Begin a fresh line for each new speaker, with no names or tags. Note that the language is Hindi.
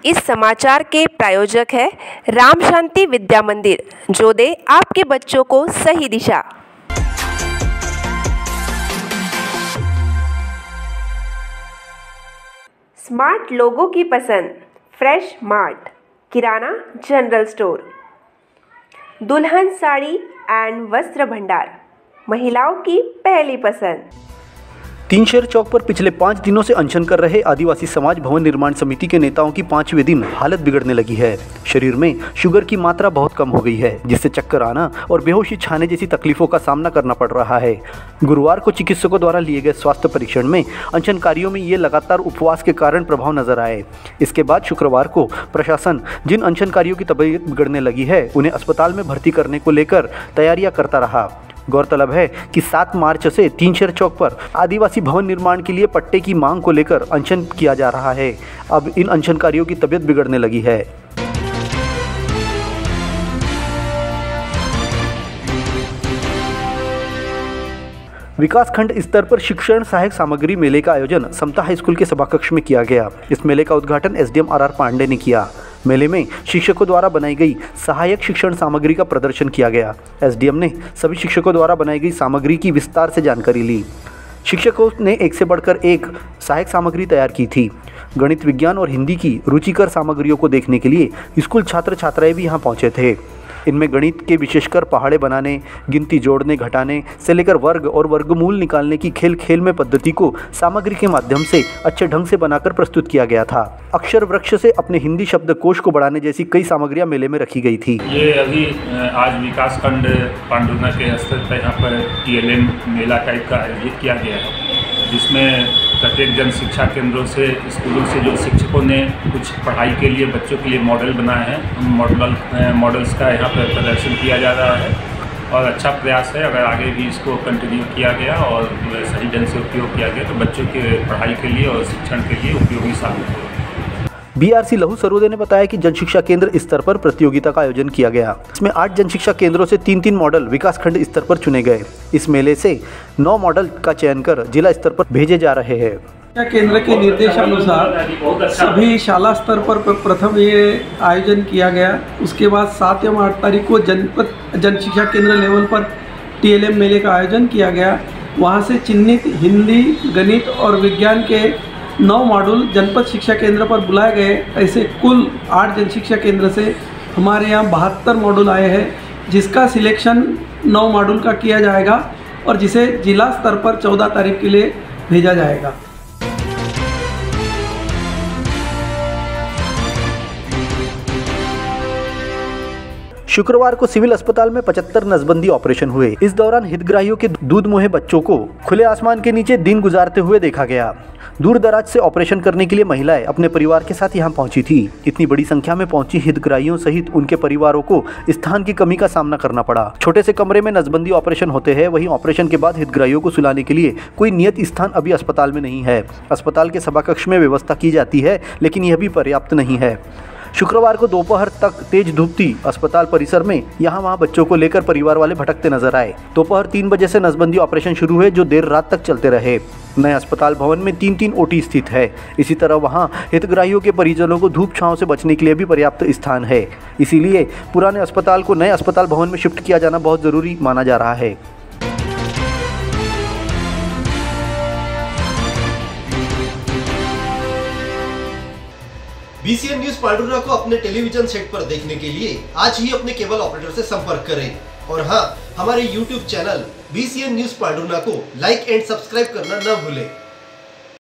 इस समाचार के प्रायोजक है राम शांति विद्या मंदिर, जो दे आपके बच्चों को सही दिशा। स्मार्ट लोगों की पसंद, फ्रेश मार्ट किराना जनरल स्टोर, दुल्हन साड़ी एंड वस्त्र भंडार, महिलाओं की पहली पसंद।
तीनशेर चौक पर पिछले 5 दिनों से अनशन कर रहे आदिवासी समाज भवन निर्माण समिति के नेताओं की 5वें दिन हालत बिगड़ने लगी है। शरीर में शुगर की मात्रा बहुत कम हो गई है, जिससे चक्कर आना और बेहोशी छाने जैसी तकलीफों का सामना करना पड़ रहा है। गुरुवार को चिकित्सकों द्वारा लिए गए स्वास्थ्य परीक्षण में अनशनकारियों में ये लगातार उपवास के कारण प्रभाव नजर आए। इसके बाद शुक्रवार को प्रशासन जिन अनशनकारियों की तबीयत बिगड़ने लगी है उन्हें अस्पताल में भर्ती करने को लेकर तैयारियां करता रहा। गौरतलब है कि 7 मार्च से तीनशेर चौक पर आदिवासी भवन निर्माण के लिए पट्टे की मांग को लेकर अनशन किया जा रहा है। अब इन अनशनकारियों की तबीयत बिगड़ने लगी है। विकासखंड स्तर पर शिक्षण सहायक सामग्री मेले का आयोजन समता हाई स्कूल के सभाकक्ष में किया गया। इस मेले का उद्घाटन एसडीएम आर पांडे ने किया। मेले में शिक्षकों द्वारा बनाई गई सहायक शिक्षण सामग्री का प्रदर्शन किया गया। एसडीएम ने सभी शिक्षकों द्वारा बनाई गई सामग्री की विस्तार से जानकारी ली। शिक्षकों ने एक से बढ़कर एक सहायक सामग्री तैयार की थी। गणित, विज्ञान और हिंदी की रुचिकर सामग्रियों को देखने के लिए स्कूल छात्र छात्राएं भी यहां पहुंचे थे। इनमें गणित के विशेषकर पहाड़े बनाने, गिनती जोड़ने घटाने से लेकर वर्ग और वर्गमूल निकालने की खेल खेल में पद्धति को सामग्री के माध्यम से अच्छे ढंग से बनाकर प्रस्तुत किया गया था। अक्षर वृक्ष से अपने हिंदी शब्दकोश को बढ़ाने जैसी कई सामग्रियां मेले में रखी गई थी।
ये अभी आज विकासखंड पांडुना के स्तर पर यहाँ पर TLM मेला टाइप का आयोजित किया गया है, जिसमें प्रत्येक जन शिक्षा केंद्रों से, स्कूलों से जो शिक्षकों ने कुछ पढ़ाई के लिए बच्चों के लिए मॉडल बनाए हैं, उन मॉडल्स का यहाँ पर प्रदर्शन किया जा रहा है और अच्छा प्रयास है। अगर आगे भी इसको कंटिन्यू किया गया और सही ढंग से उपयोग किया गया तो बच्चों के पढ़ाई के लिए और शिक्षण के लिए उपयोगी साबित होगा।
BRC लहू सरोदे ने बताया कि जनशिक्षा केंद्र स्तर पर प्रतियोगिता का आयोजन किया गया। इसमें 8 जनशिक्षा केंद्रों से 3-3 मॉडल विकासखंड स्तर पर चुने गए। इस मेले से 9 मॉडल का चयन कर जिला स्तर पर भेजे जा रहे हैं।
शिक्षा केंद्र के निर्देशानुसार सभी शाला स्तर पर प्रथम ये आयोजन किया गया। उसके बाद 7 एवं 8 तारीख को जन शिक्षा केंद्र लेवल पर TLM मेले का आयोजन किया गया। वहाँ से चिन्हित हिंदी, गणित और विज्ञान के 9 मॉड्यूल जनपद शिक्षा केंद्र पर बुलाए गए। ऐसे कुल 8 जन शिक्षा केंद्र से हमारे यहाँ 72 मॉड्यूल आए हैं, जिसका सिलेक्शन 9 मॉड्यूल का किया जाएगा और जिसे जिला स्तर पर 14 तारीख के लिए भेजा जाएगा।
शुक्रवार को सिविल अस्पताल में 75 नसबंदी ऑपरेशन हुए। इस दौरान हितग्राहियों के दूध मुहे बच्चों को खुले आसमान के नीचे दिन गुजारते हुए देखा गया। दूर दराज से ऑपरेशन करने के लिए महिलाएं अपने परिवार के साथ यहां पहुंची थी। इतनी बड़ी संख्या में पहुंची हितग्राहियों सहित उनके परिवारों को स्थान की कमी का सामना करना पड़ा। छोटे से कमरे में नसबंदी ऑपरेशन होते हैं, वहीं ऑपरेशन के बाद हितग्राहियों को सुलाने के लिए कोई नियत स्थान अभी अस्पताल में नहीं है। अस्पताल के सभाकक्ष में व्यवस्था की जाती है, लेकिन यह भी पर्याप्त नहीं है। शुक्रवार को दोपहर तक तेज धूप थी। अस्पताल परिसर में यहाँ वहाँ बच्चों को लेकर परिवार वाले भटकते नजर आए। दोपहर 3 बजे से नसबंदी ऑपरेशन शुरू हुए, जो देर रात तक चलते रहे। नए अस्पताल भवन में 3-3 OT स्थित है। इसी तरह वहाँ हितग्राहियों के परिजनों को धूप छांव से बचने के लिए भी पर्याप्त स्थान है। इसीलिए पुराने अस्पताल को नए अस्पताल भवन में शिफ्ट किया जाना बहुत जरूरी माना जा रहा है।
BCN न्यूज पांडुना को अपने टेलीविजन सेट पर देखने के लिए आज ही अपने केबल ऑपरेटर से संपर्क करें और हाँ, हमारे YouTube चैनल BCN न्यूज पांडुना को लाइक एंड सब्सक्राइब करना न भूलें।